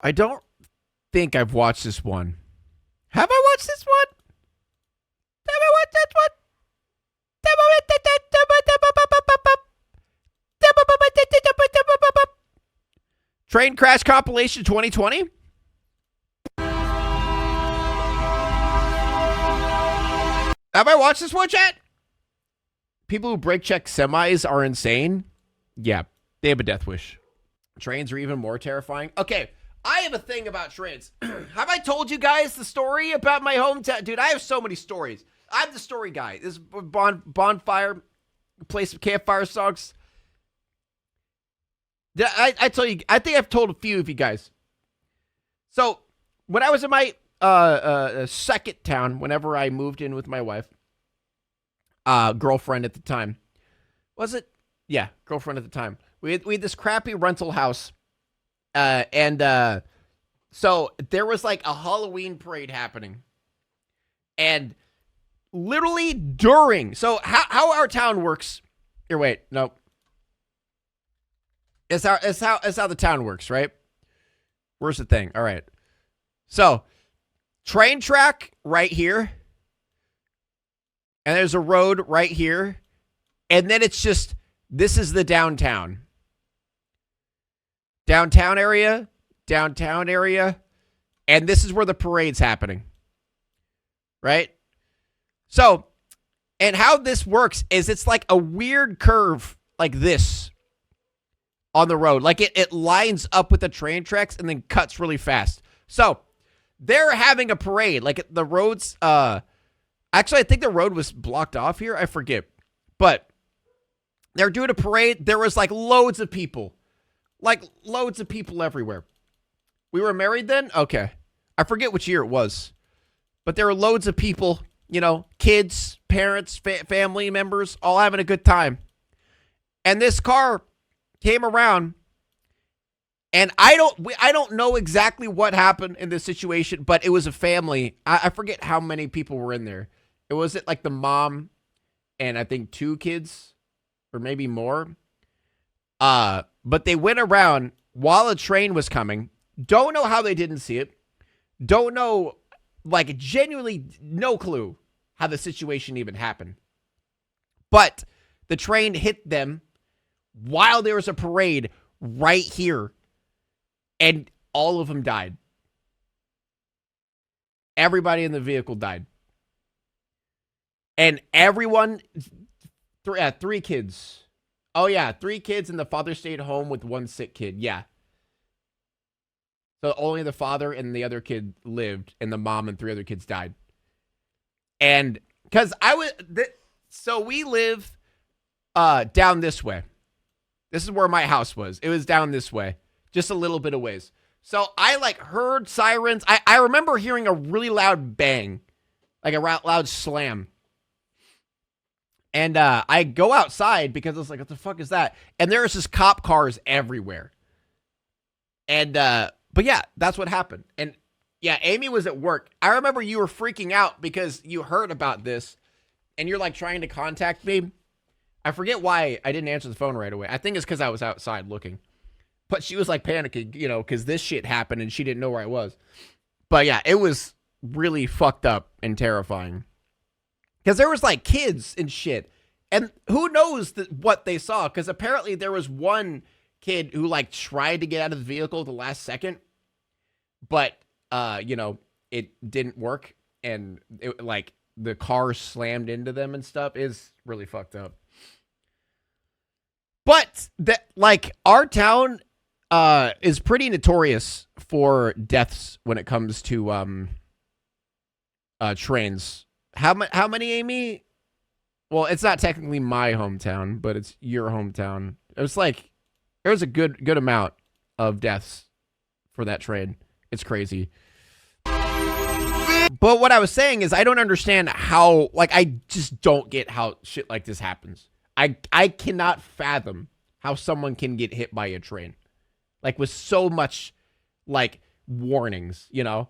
I don't think I've watched this one. Have I watched this one? Have I watched this one? Train Crash Compilation 2020? Have I watched this one, chat? People who brake check semis are insane. Yeah, they have a death wish. Trains are even more terrifying. Okay, I have a thing about trains. Have I told you guys the story about my hometown? Dude, I have so many stories. I'm the story guy. This is bonfire, play some campfire songs. I tell you, I think I've told a few of you guys. So, when I was in my second town, whenever I moved in with my wife, girlfriend at the time. Was it? Yeah, girlfriend at the time. We had this crappy rental house. So there was like a Halloween parade happening. And literally during, so how our town works. Here, wait, no. It's how the town works, right? Where's the thing? All right. So, train track right here. And there's a road right here. And then it's just, this is the downtown. Downtown area. And this is where the parade's happening. Right? So, and how this works is it's like a weird curve like this on the road. Like it lines up with the train tracks and then cuts really fast. So, they're having a parade. Like the roads, actually, I think the road was blocked off here. I forget. But they're doing a parade. There was like loads of people. Like loads of people everywhere. We were married then? Okay. I forget which year it was. But there were loads of people, you know, kids, parents, family members, all having a good time. And this car came around. And I don't know exactly what happened in this situation, but it was a family. I forget how many people were in there. It was like the mom and I think 2 kids or maybe more. But they went around while a train was coming. Don't know how they didn't see it. Don't know, like genuinely no clue how the situation even happened. But the train hit them while there was a parade right here. And all of them died. Everybody in the vehicle died. And everyone, 3 kids. Oh, yeah, 3 kids and the father stayed home with 1 sick kid. Yeah. So only the father and the other kid lived, and the mom and 3 other kids died. And because so we live down this way. This is where my house was. It was down this way. Just a little bit of ways. So I like heard sirens. I remember hearing a really loud bang. Like a loud slam. And I go outside because I was like, what the fuck is that? And there's just cop cars everywhere. And, but yeah, that's what happened. And yeah, Amy was at work. I remember you were freaking out because you heard about this. And you're like trying to contact me. I forget why I didn't answer the phone right away. I think it's because I was outside looking. But she was like panicking, you know, because this shit happened and she didn't know where I was. But yeah, it was really fucked up and terrifying. Because there was like kids and shit. And who knows what they saw. Because apparently there was one kid who like tried to get out of the vehicle at the last second. But, you know, it didn't work. And it, like the car slammed into them and stuff. Is really fucked up. But that like our town is pretty notorious for deaths when it comes to trains. How many, Amy? Well, it's not technically my hometown, but it's your hometown. It was like there's a good amount of deaths for that train. It's crazy. But what I was saying is I don't understand how, like, I just don't get how shit like this happens. I cannot fathom how someone can get hit by a train. Like, with so much, like, warnings, you know?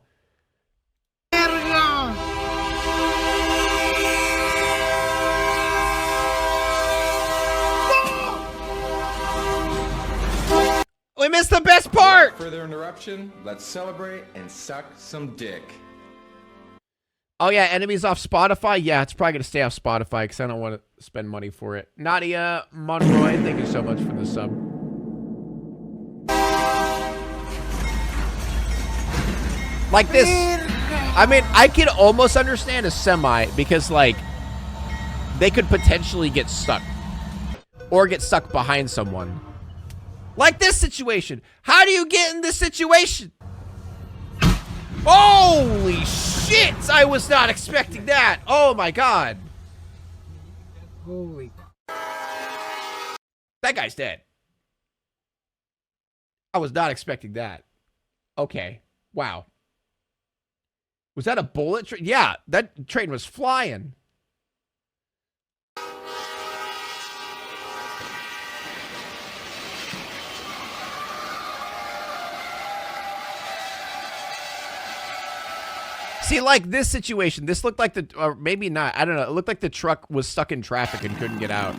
I missed the best part! Without further interruption, let's celebrate and suck some dick. Oh yeah, enemies off Spotify? Yeah, it's probably going to stay off Spotify because I don't want to spend money for it. Nadia Monroy, thank you so much for the sub. Like this. I mean, I can almost understand a semi because, like, they could potentially get stuck. Or get stuck behind someone. Like this situation. How do you get in this situation? Holy shit! I was not expecting that. Oh my god. Holy. That guy's dead. I was not expecting that. Okay. Wow. Was that a bullet train? Yeah, that train was flying. See, like this situation, this looked like the, or maybe not, I don't know. It looked like the truck was stuck in traffic and couldn't get out.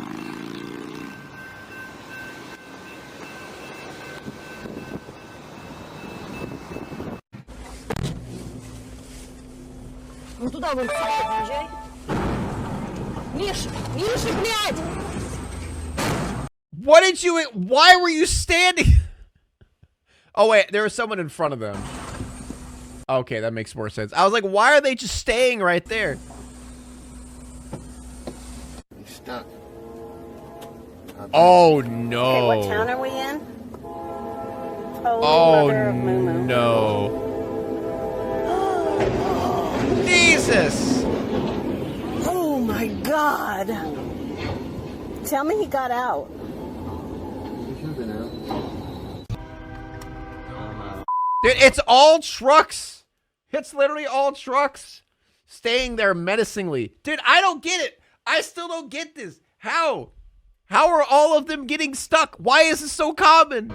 What did you, why were you standing? Oh wait, there was someone in front of them. Okay, that makes more sense. I was like, why are they just staying right there? You're stuck. Oh no. Okay, what town are we in? Oh Mother of Moo Moo. no. Jesus. Oh my god. Tell me he got out. Dude, it's all trucks. It's literally all trucks staying there menacingly. Dude, I don't get it. I still don't get this. How? How are all of them getting stuck? Why is this so common?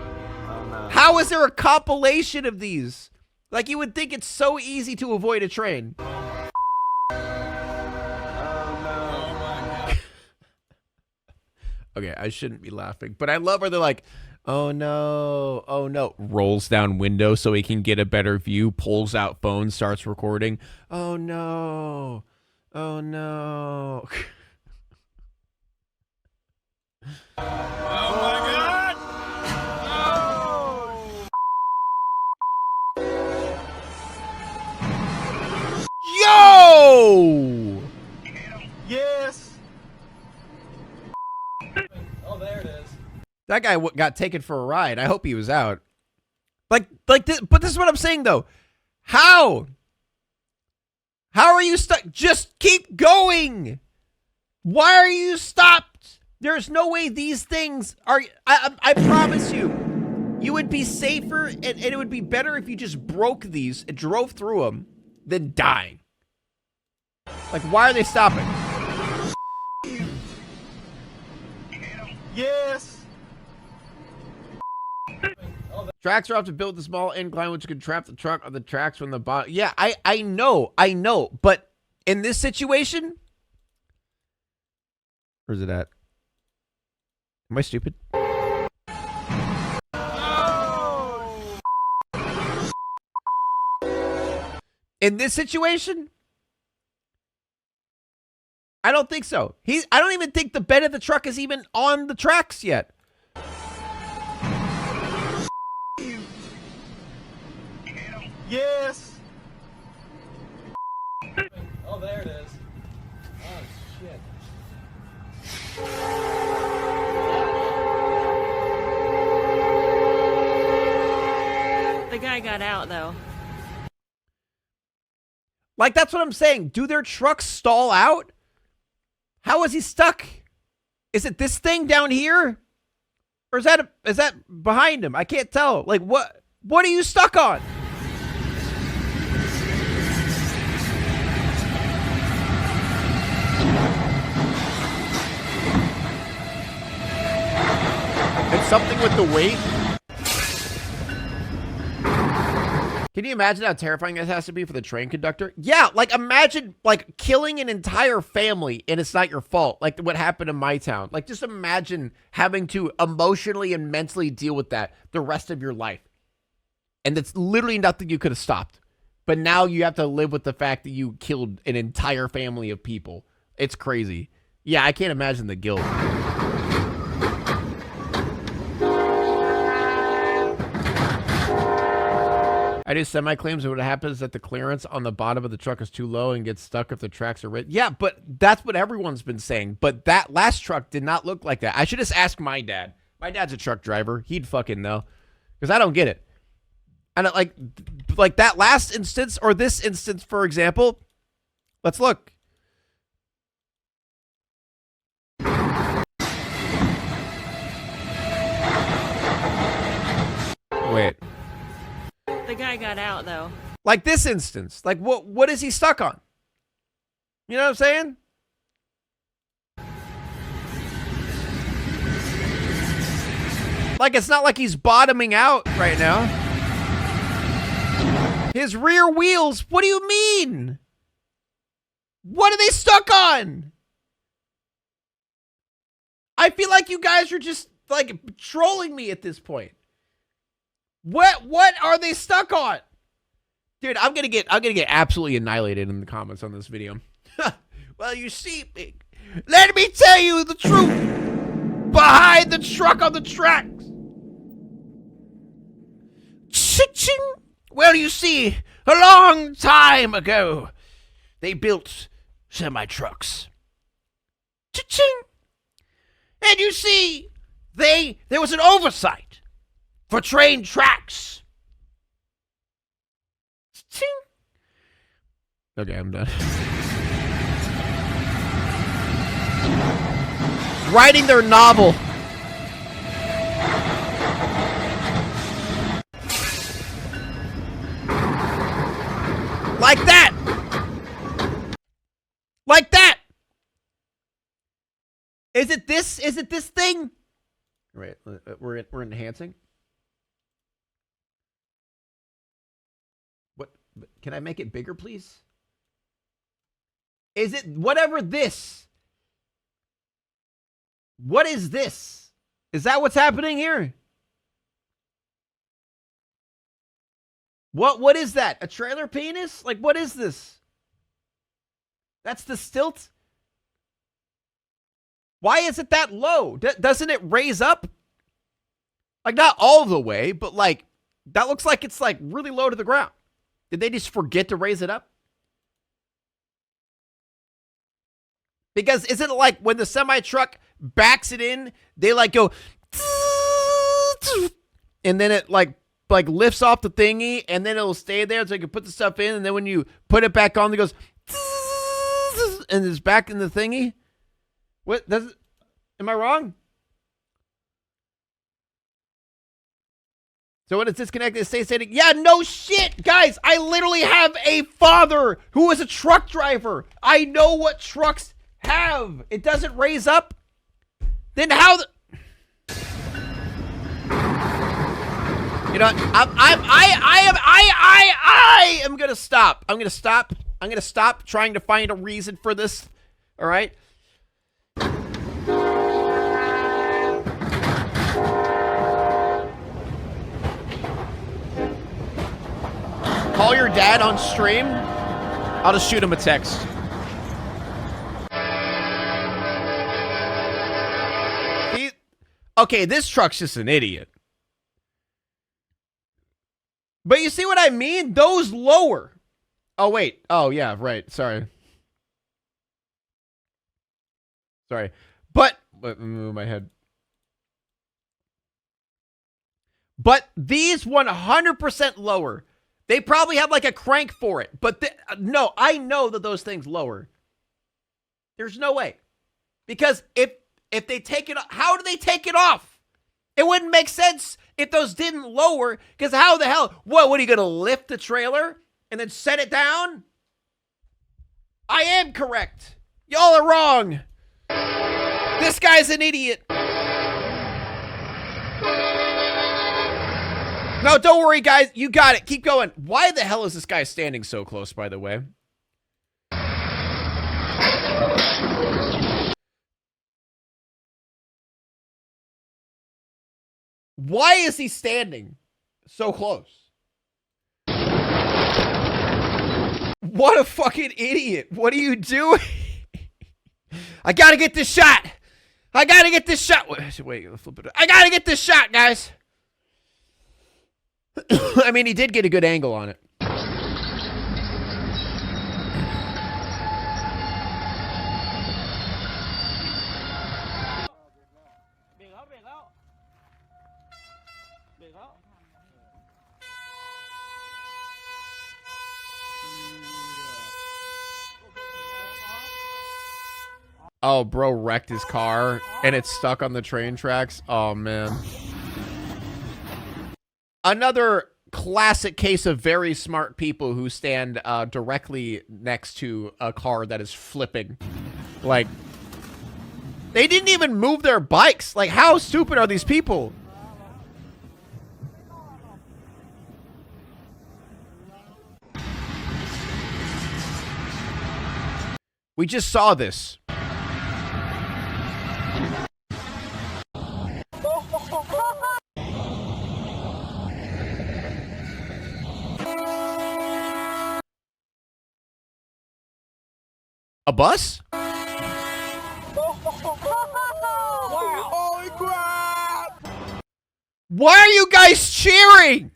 How is there a compilation of these? Like, you would think it's so easy to avoid a train. Okay, I shouldn't be laughing, but I love where they're like, oh no, rolls down window so he can get a better view, pulls out phone, starts recording. Oh no. Oh no. Oh my god! Yo! Yes! Oh, there it is. That guy got taken for a ride. I hope he was out. Like this, but this is what I'm saying though. How? How are you stuck? Just keep going. Why are you stopped? There's no way these things are, I promise you, you would be safer and it would be better if you just broke these and drove through them than dying. Like, why are they stopping? Yes! Tracks are off to build the small incline which can trap the truck on the tracks from the bottom. Yeah, I know, but in this situation, where's it at? Am I stupid? In this situation, I don't think so. I don't even think the bed of the truck is even on the tracks yet. Yes! Oh, there it is. Oh, shit. The guy got out, though. Like, that's what I'm saying. Do their trucks stall out? How is he stuck? Is it this thing down here? Or is that behind him? I can't tell. Like, what are you stuck on? It's something with the weight. Can you imagine how terrifying that has to be for the train conductor? Yeah, like imagine like killing an entire family and it's not your fault. Like what happened in my town. Like just imagine having to emotionally and mentally deal with that the rest of your life. And it's literally nothing you could have stopped. But now you have to live with the fact that you killed an entire family of people. It's crazy. Yeah, I can't imagine the guilt. I do semi-claims that what happens is that the clearance on the bottom of the truck is too low and gets stuck if the tracks are rid. Yeah, but that's what everyone's been saying. But that last truck did not look like that. I should just ask my dad. My dad's a truck driver. He'd fucking know. Because I don't get it. And like that last instance or this instance, for example, let's look. Wait. The guy got out though. Like this instance. Like what is he stuck on? You know what I'm saying? Like it's not like he's bottoming out right now. His rear wheels, what do you mean? What are they stuck on? I feel like you guys are just like trolling me at this point. What are they stuck on? Dude, I'm gonna get absolutely annihilated in the comments on this video. Well, you see, let me tell you the truth behind the truck on the tracks. Ching. Well, you see, a long time ago, they built semi-trucks. Ching. And you see, there was an oversight for train tracks. Ching. Okay, I'm done. Writing their novel. Like that. Like that. Is it this thing? Right, we're enhancing. What? Can I make it bigger, please? Is it whatever this? What is this? Is that what's happening here? What is that? A trailer penis? Like, what is this? That's the stilt? Why is it that low? Doesn't it raise up? Like, not all the way, but like, that looks like it's like really low to the ground. Did they just forget to raise it up? Because isn't it like when the semi-truck backs it in, they like go, and then it like lifts off the thingy, and then it'll stay there so you can put the stuff in, and then when you put it back on, it goes, and it's back in the thingy? What does it, am I wrong? So when it's disconnected, it stays static. Yeah, no shit, guys. I literally have a father who is a truck driver. I know what trucks have. It doesn't raise up. Then how the... You know, I am gonna stop. I'm gonna stop trying to find a reason for this. All right. Call your dad on stream. I'll just shoot him a text. Okay, this truck's just an idiot. But you see what I mean? Those lower. Oh, wait. Oh, yeah, right. Sorry. But, move my head. But these 100% lower. They probably have like a crank for it. But no, I know that those things lower. There's no way. Because if they take it off, how do they take it off? It wouldn't make sense if those didn't lower, because how the hell, what are you going to lift the trailer and then set it down? I am correct. Y'all are wrong. This guy's an idiot. No, don't worry, guys. You got it. Keep going. Why the hell is this guy standing so close, by the way? Why is he standing so close? What a fucking idiot. What are you doing? I gotta get this shot. I gotta get this shot. Wait, flip it. I gotta get this shot, guys. I mean, he did get a good angle on it. Oh, bro wrecked his car and it's stuck on the train tracks. Oh, man. Another classic case of very smart people who stand directly next to a car that is flipping. Like, they didn't even move their bikes. Like, how stupid are these people? We just saw this. A bus? Holy crap! Why are you guys cheering?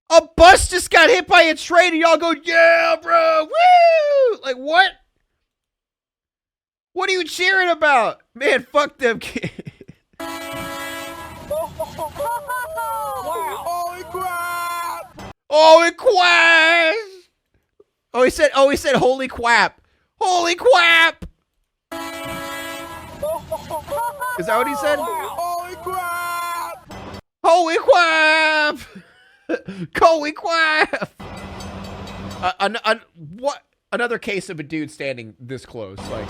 A bus just got hit by a train and y'all go, yeah, bro, woo! Like, what? What are you cheering about? Man, fuck them kids. Holy crap! Holy quack! Oh, he said holy quap. Holy quap! Is that what he said? Holy crap! Holy quap! Holy quap! What? Another case of a dude standing this close, like.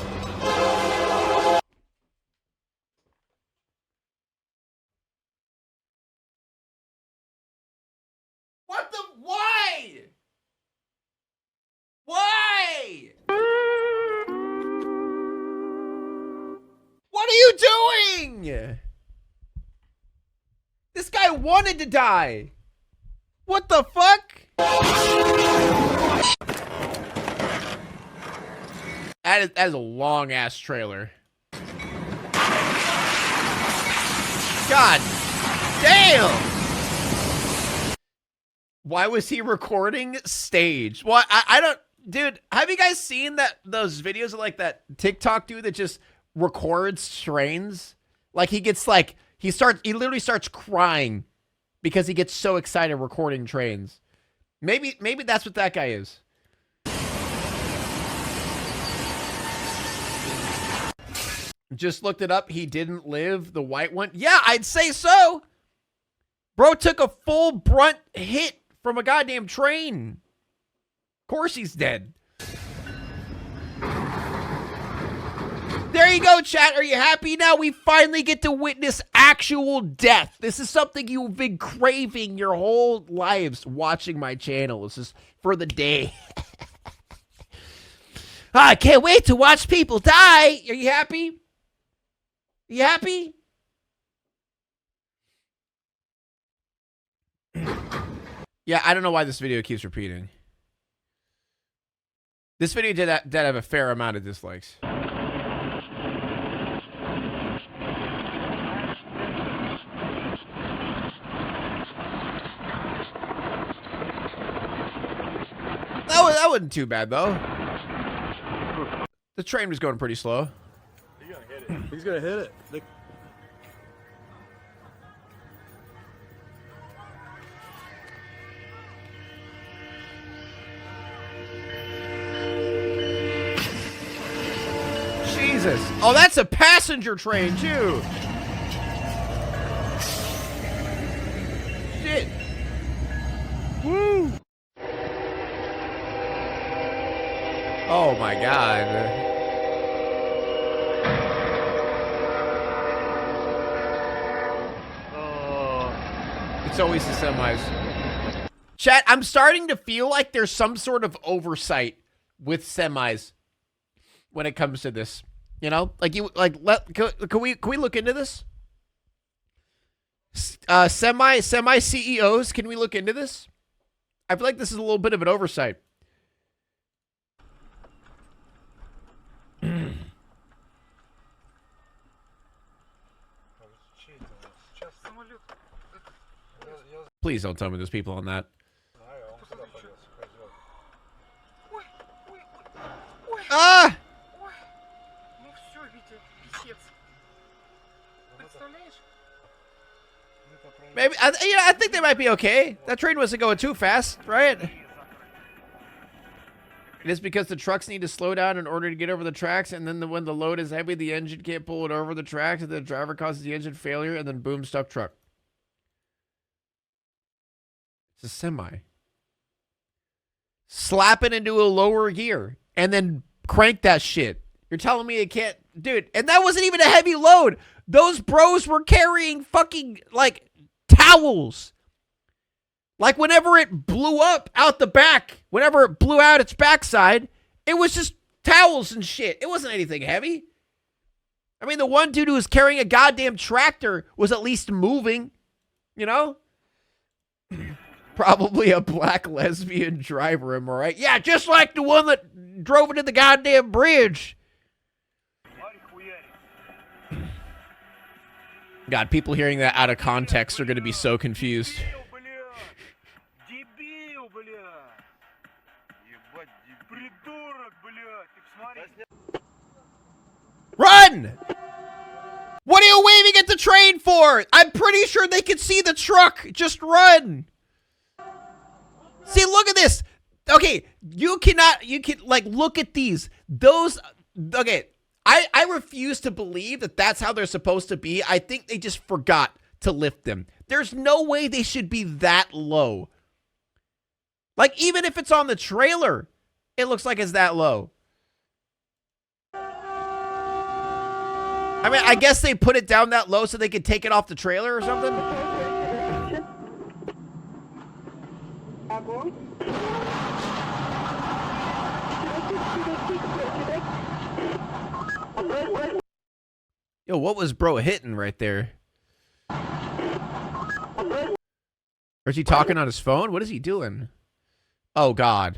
What the? Why? Why? What are you doing? This guy wanted to die. What the fuck? That is a long ass trailer. God damn. Why was he recording stage? Well, I don't, dude, have you guys seen those videos of like that TikTok dude that just records trains? Like he gets like, he literally starts crying because he gets so excited recording trains. Maybe that's what that guy is. Just looked it up. He didn't live. The white one. Yeah, I'd say so. Bro took a full brunt hit from a goddamn train. Of course he's dead. There you go, chat. Are you happy now? We finally get to witness actual death. This is something you've been craving your whole lives watching my channel. This is for the day. I can't wait to watch people die. Are you happy? You happy? Yeah, I don't know why this video keeps repeating. This video did have a fair amount of dislikes. That wasn't too bad, though. The train was going pretty slow. He's gonna hit it. He's gonna hit it. Jesus. Oh, that's a passenger train, too. Shit. Woo. Oh, my God. It's always the semis. Chat, I'm starting to feel like there's some sort of oversight with semis when it comes to this. You know, like can we look into this? Semi CEOs, can we look into this? I feel like this is a little bit of an oversight. Please don't tell me there's people on that. Ah! Maybe, I think they might be okay. That train wasn't going too fast, right? It is because the trucks need to slow down in order to get over the tracks, and then when the load is heavy, the engine can't pull it over the tracks, and the driver causes the engine failure, and then boom, stuck truck. It's a semi. Slap it into a lower gear, and then crank that shit. You're telling me it can't... Dude, and that wasn't even a heavy load. Those bros were carrying fucking, like, towels. Like, whenever it blew up out the back, whenever it blew out its backside, it was just towels and shit. It wasn't anything heavy. I mean, the one dude who was carrying a goddamn tractor was at least moving, you know? Probably a black lesbian driver, am I right? Yeah, just like the one that drove into the goddamn bridge. God, people hearing that out of context are going to be so confused. Run! What are you waving at the train for? I'm pretty sure they could see the truck. Just run. See, look at this. Okay, you can, like, look at these. Those, okay, I refuse to believe that that's how they're supposed to be. I think they just forgot to lift them. There's no way they should be that low. Like, even if it's on the trailer, it looks like it's that low. I mean, I guess they put it down that low so they could take it off the trailer or something. Yo, what was bro hitting right there? Or is he talking on his phone? What is he doing? Oh, God.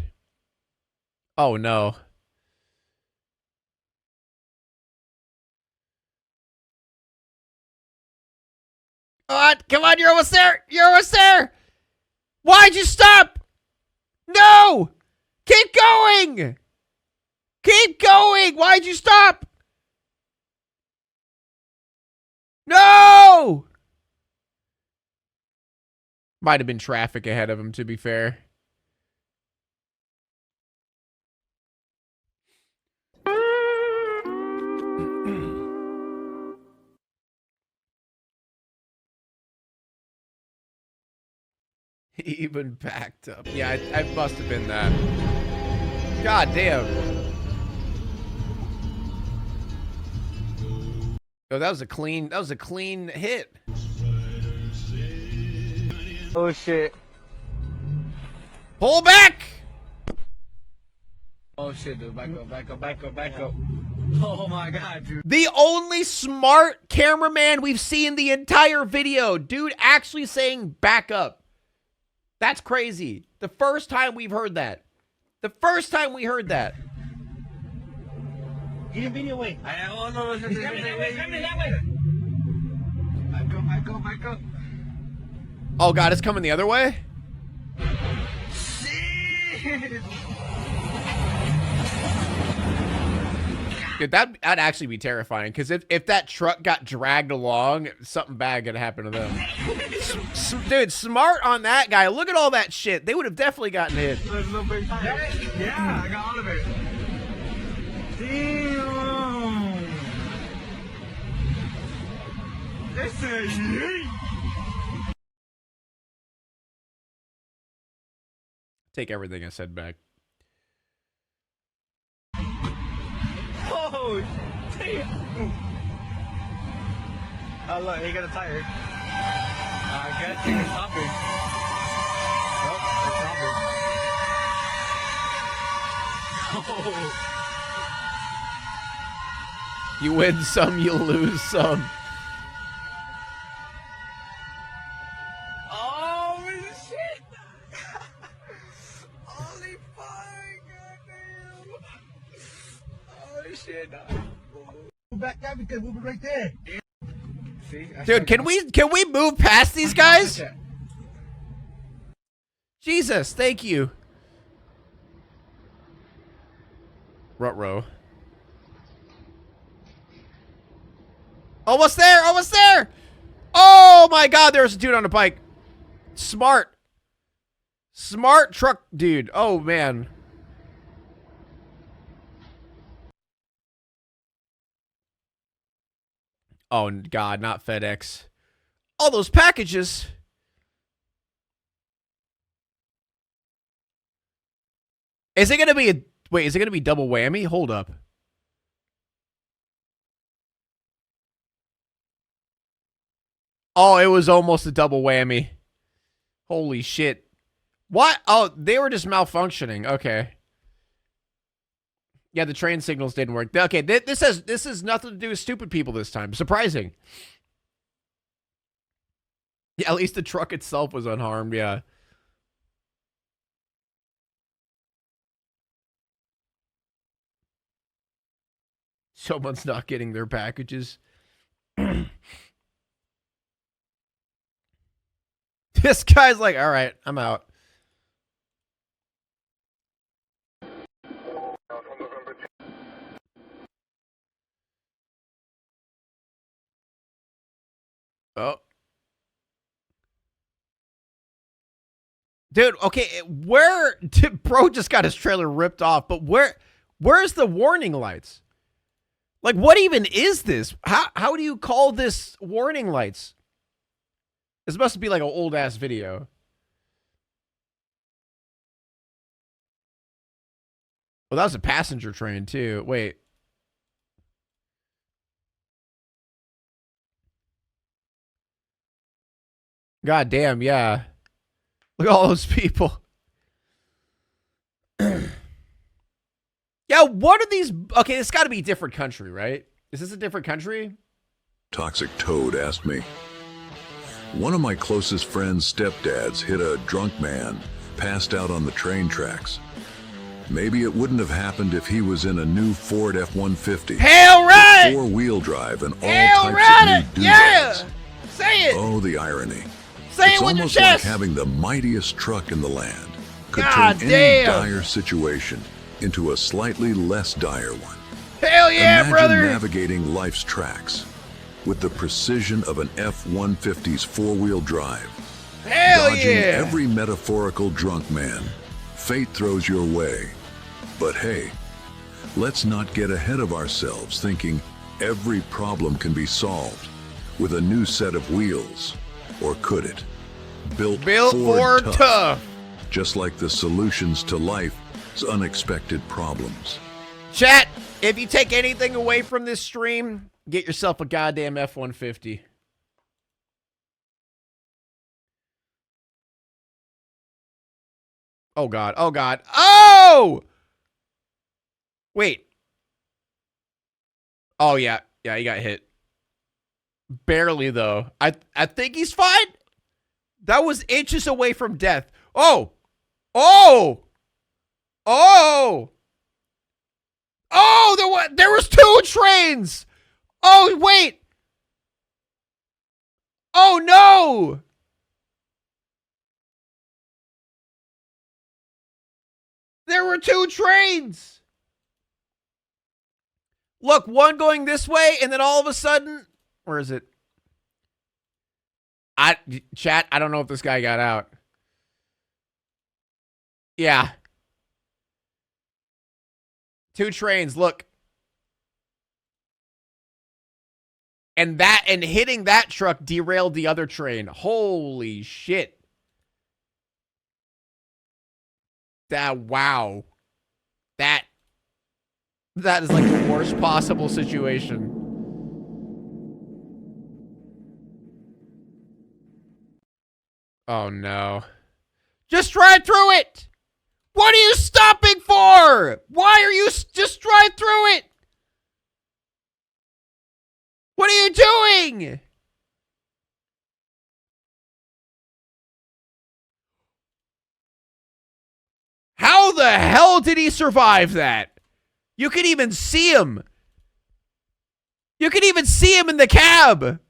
Oh, no. Come on, you're almost there. You're almost there. Why'd you stop? No! Keep going! Keep going! Why'd you stop? No! Might have been traffic ahead of him, to be fair. He even backed up. Yeah, I must have been that. God damn. Oh, that was a clean hit. Oh shit. Pull back! Oh shit, dude. Back up. Oh my God, dude. The only smart cameraman we've seen the entire video. Dude actually saying back up. That's crazy. The first time we've heard that. The first time we heard that. Get a video away. Back up. Oh, God, it's coming the other way? Dude, that'd actually be terrifying, because if that truck got dragged along, something bad could happen to them. Dude, smart on that guy. Look at all that shit. They would have definitely gotten hit. Yeah, I got all of it. Damn. This is yeet. Take everything I said back. Oh, damn. Oh, look, he got a tire. I guess you're stopping. Oh, they're stopping. You win some, you lose some. Oh, shit! Holy fuck! Goddamn! Oh, shit! Back that because we'll be right there. See? Dude, can we move past these guys? Jesus, thank you. Ruh-roh. Almost there, almost there! Oh my god, there's a dude on a bike. Smart. Smart truck dude. Oh man. Oh god, not FedEx. All those packages. Is it gonna be a wait, is it gonna be double whammy? Hold up. Oh, it was almost a double whammy. Holy shit. What? Oh, they were just malfunctioning. Okay. Yeah, the train signals didn't work. Okay, this has nothing to do with stupid people this time. Surprising. Yeah, at least the truck itself was unharmed, yeah. Someone's not getting their packages. This guy's like, all right, I'm out. Oh. Dude, okay, where... Bro just got his trailer ripped off, but where's the warning lights? Like, what even is this? How do you call this warning lights? This must be like an old-ass video. Well, that was a passenger train, too. Wait. God damn, yeah. Look at all those people. Yeah, what are these? Okay, it's got to be a different country, right? Is this a different country? Toxic Toad asked me. One of my closest friend's stepdads hit a drunk man, passed out on the train tracks. Maybe it wouldn't have happened if he was in a new Ford F-150. Hell right! Four-wheel drive and all Hell types right! of new Yeah! doodads. Say it! Oh, the irony. Say It's it with your almost like chest! having the mightiest truck in the land could God turn damn! any dire situation into a slightly less dire one. Hell yeah, Imagine brother! navigating life's tracks with the precision of an F-150's four-wheel drive. Hell Dodging yeah! every metaphorical drunk man, fate throws your way. But hey, let's not get ahead of ourselves thinking every problem can be solved with a new set of wheels. Or could it? Built Ford tough. Just like the solutions to life's unexpected problems. Chat, if you take anything away from this stream, get yourself a goddamn F-150. Oh, God. Oh, God. Oh! Wait. Oh, yeah. Yeah, he got hit. Barely, though. I think he's fine. That was inches away from death. Oh! Oh! Oh! Oh, there was two trains! Oh, wait! Oh, no! There were two trains! Look, one going this way, and then all of a sudden... Where is it? Chat, I don't know if this guy got out. Yeah. Two trains, look. And hitting that truck derailed the other train. Holy shit. Wow. That is like the worst possible situation. Oh, no. Just drive through it! What are you stopping for? Why are you just drive through it? What are you doing? How the hell did he survive that? You could even see him. You could even see him in the cab.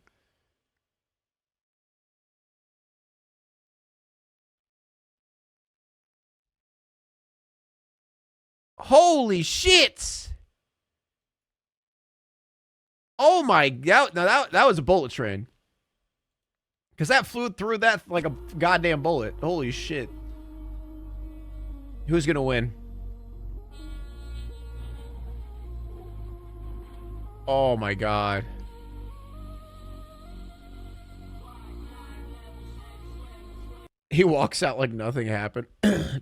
Holy shit. Oh my god. Now that was a bullet train. Because that flew through that like a goddamn bullet. Holy shit. Who's gonna win? Oh my god. He walks out like nothing happened.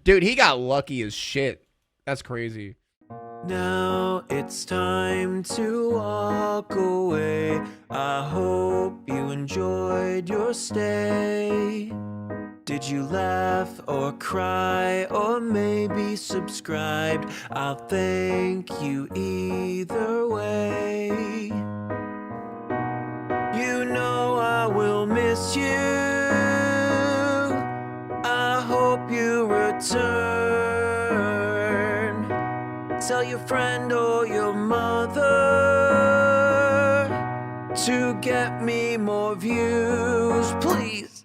Dude, he got lucky as shit. That's crazy. Now it's time to walk away. I hope you enjoyed your stay. Did you laugh or cry or maybe subscribed? I'll thank you either way. You know I will miss you. I hope you return. Tell your friend or your mother to get me more views, please.